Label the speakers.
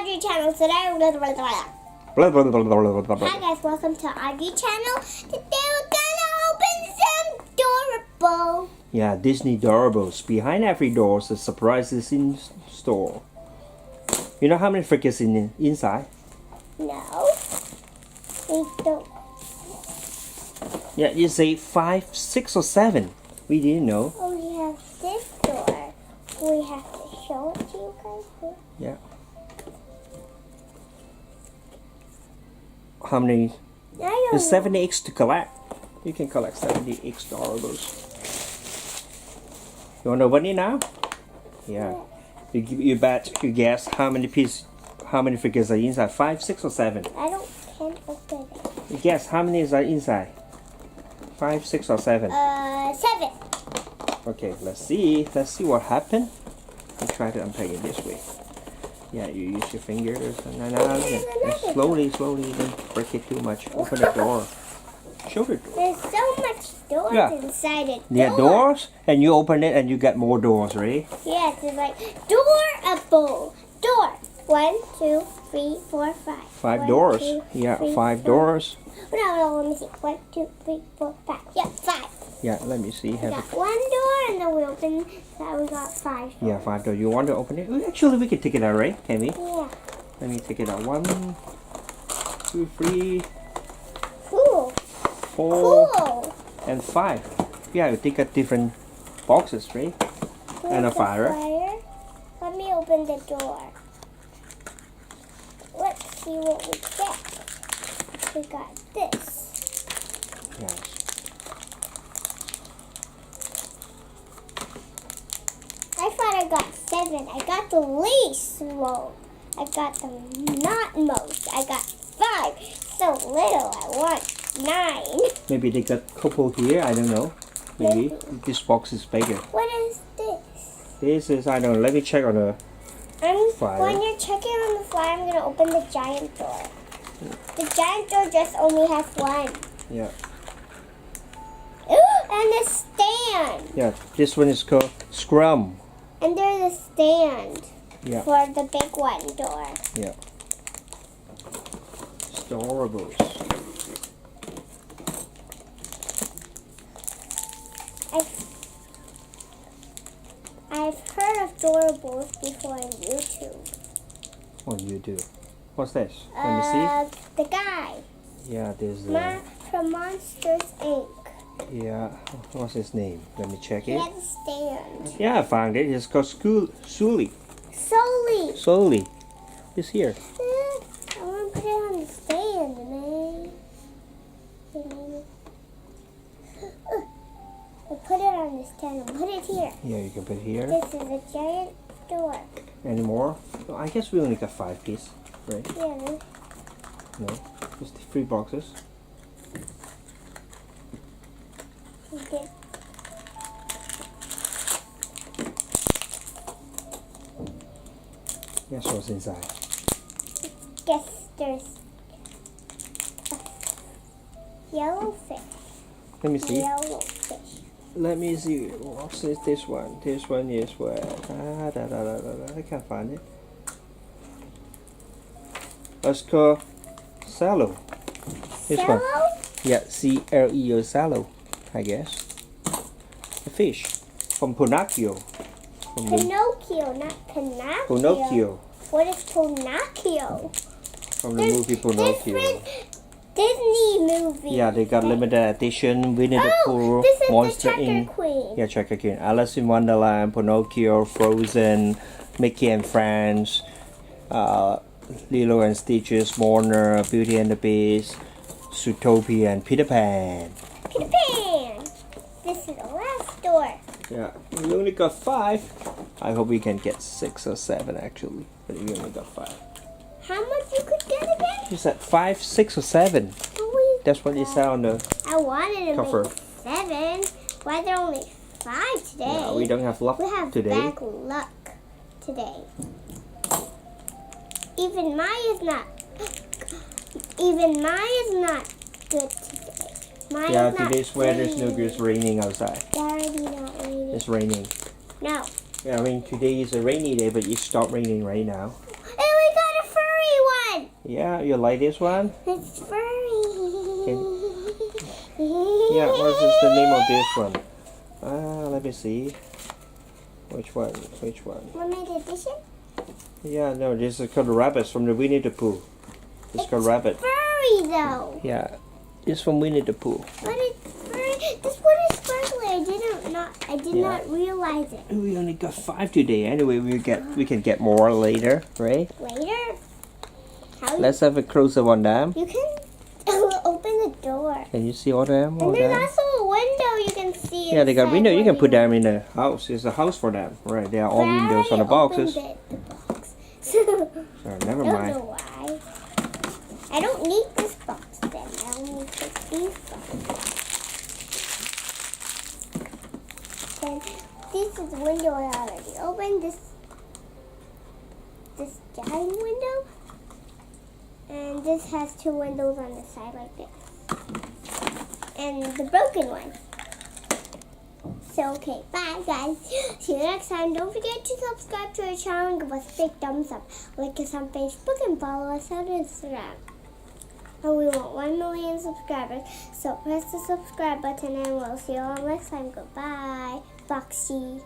Speaker 1: Audrey channel today. Hi guys, welcome to Audrey channel. Today we're gonna open some Doorables.
Speaker 2: Yeah, Disney Doorables. Behind every door is a surprises in store. You know how many figures inside?
Speaker 1: No, we don't.
Speaker 2: Yeah, you say 5, 6, or 7. We didn't know.
Speaker 1: Oh, we have this door. We have to show it to you guys.
Speaker 2: Yeah. How many? There's 70 eggs to collect. You can collect 70 eggs Doorables. You want to open it now? Yeah. You guess how many figures are inside? 5, 6, or 7?
Speaker 1: Can't open it.
Speaker 2: You guess how many is inside? 5, 6, or 7?
Speaker 1: 7.
Speaker 2: Okay, let's see. Let's see what happened. I'll try to unpack it this way. Yeah, you use your fingers and slowly, don't break it too much. Open the door. Show the door.
Speaker 1: There's so much doors inside it.
Speaker 2: Yeah, doors, and you open it and you get more doors, right?
Speaker 1: Yes, it's like Doorable. Door. 1, 2, 3, 4, 5.
Speaker 2: 5
Speaker 1: 1,
Speaker 2: doors.
Speaker 1: 2,
Speaker 2: Yeah,
Speaker 1: 3,
Speaker 2: 5
Speaker 1: 4.
Speaker 2: doors.
Speaker 1: No, let me see. 1, 2, 3, 4, 5. Yeah, 5.
Speaker 2: Yeah, let me see.
Speaker 1: We got 1 door and then we opened that we got 5.
Speaker 2: Yeah, 5 doors. You want to open it? Actually, we can take it out, right? Can we?
Speaker 1: Yeah.
Speaker 2: Let me take it out. 1, 2, 3,
Speaker 1: Cool.
Speaker 2: 4,
Speaker 1: Cool.
Speaker 2: and 5. Yeah, you take out different boxes, right? And a fire.
Speaker 1: Let me open the door. Let's see what we get. We got this.
Speaker 2: Yes.
Speaker 1: I thought I got 7. I got the least most. I got the not most. I got 5. So little. I want 9.
Speaker 2: Maybe they got couple here. I don't know. Maybe this box is bigger.
Speaker 1: What is this?
Speaker 2: This is, I don't know. Let me check on the fire.
Speaker 1: When you're checking on the fire, I'm going to open the giant door. The giant door just only has 1.
Speaker 2: Yeah.
Speaker 1: Ooh, and a stand.
Speaker 2: Yeah. This one is called Scrum.
Speaker 1: And there's a stand for the big one door.
Speaker 2: Yeah. Doorables.
Speaker 1: I've heard of Doorables before on YouTube.
Speaker 2: On YouTube. What's this? Let me see.
Speaker 1: The guy.
Speaker 2: Yeah, there's
Speaker 1: from Monsters Inc.
Speaker 2: Yeah. What's his name? Let me check
Speaker 1: He
Speaker 2: it.
Speaker 1: has a stand.
Speaker 2: Yeah, I found it. It's called Sully.
Speaker 1: Sully.
Speaker 2: Sully. It's here.
Speaker 1: I want to put it on the stand, man. I put it on the stand and put it here.
Speaker 2: Yeah, you can put it here.
Speaker 1: This is a giant door.
Speaker 2: Any more? Oh, I guess we only got 5 pieces, right?
Speaker 1: Yeah.
Speaker 2: No, just 3 boxes.
Speaker 1: Okay.
Speaker 2: Guess what's inside?
Speaker 1: Guess there's a yellow fish.
Speaker 2: Let me see.
Speaker 1: Yellow fish.
Speaker 2: Let me see. What's this one? This one is where? I can't find it. Let's call Sallow. This one. Yeah, C-L-E-O, Sallow, I guess. The fish from Pinocchio.
Speaker 1: Pinocchio, not Pinocchio.
Speaker 2: Pinocchio.
Speaker 1: What is Pinocchio?
Speaker 2: From the movie Pinocchio.
Speaker 1: Different Disney movie.
Speaker 2: Yeah, they got limited edition, Winnie the Pooh,
Speaker 1: this is
Speaker 2: Monster
Speaker 1: the Checker
Speaker 2: Inc.
Speaker 1: Queen.
Speaker 2: Yeah, Checker Queen. Alice in Wonderland, Pinocchio, Frozen, Mickey and Friends, Lilo and Stitches, Moana, Beauty and the Beast, Zootopia, and Peter Pan.
Speaker 1: Peter Pan. This is the last door.
Speaker 2: Yeah, we only got 5. I hope we can get 6 or 7 actually, but we only got 5.
Speaker 1: How much you could get again?
Speaker 2: You said 5, 6, or 7. That's what it said on the
Speaker 1: I wanted to
Speaker 2: cover.
Speaker 1: make 7. Why are there only 5 today?
Speaker 2: Yeah, we don't have luck
Speaker 1: We have
Speaker 2: today.
Speaker 1: bad luck today. Even mine is not good today. Mine
Speaker 2: Yeah,
Speaker 1: is not
Speaker 2: today's weather's no
Speaker 1: clean.
Speaker 2: good. It's raining outside.
Speaker 1: Daddy, not raining.
Speaker 2: It's raining.
Speaker 1: No.
Speaker 2: Yeah, I mean today is a rainy day, but it stopped raining right now.
Speaker 1: And we got a
Speaker 2: Yeah, you like this one?
Speaker 1: It's furry.
Speaker 2: Yeah, what is the name of this one? Let me see. Which one? Which one?
Speaker 1: Limited edition?
Speaker 2: Yeah, no, this is called rabbits from the Winnie the Pooh. It's called rabbit.
Speaker 1: Furry though.
Speaker 2: Yeah, it's from Winnie the Pooh.
Speaker 1: But it's furry. This one is sparkly. I did
Speaker 2: Yeah.
Speaker 1: not realize it.
Speaker 2: We only got 5 today. Anyway, we can get more later, right?
Speaker 1: Later. How
Speaker 2: Let's have a close-up on them.
Speaker 1: you can open the door.
Speaker 2: Can you see all them? All
Speaker 1: And there's
Speaker 2: them?
Speaker 1: also a window you can see.
Speaker 2: Yeah, they got
Speaker 1: inside
Speaker 2: window. You can put
Speaker 1: where
Speaker 2: them in the house. It's a house for them, right? There are all
Speaker 1: But I
Speaker 2: windows on the
Speaker 1: already
Speaker 2: boxes.
Speaker 1: opened the box.
Speaker 2: So never
Speaker 1: I don't
Speaker 2: mind.
Speaker 1: know why. I don't need this box then. I only take these boxes. Then this is the window I already opened. This giant window. And this has 2 windows on the side like this. And the broken one. So, okay, bye guys. See you next time. Don't forget to subscribe to our channel and give us a big thumbs up. Like us on Facebook and follow us on Instagram. And we want 1 million subscribers. So press the subscribe button and we'll see you all next time. Goodbye. Foxy.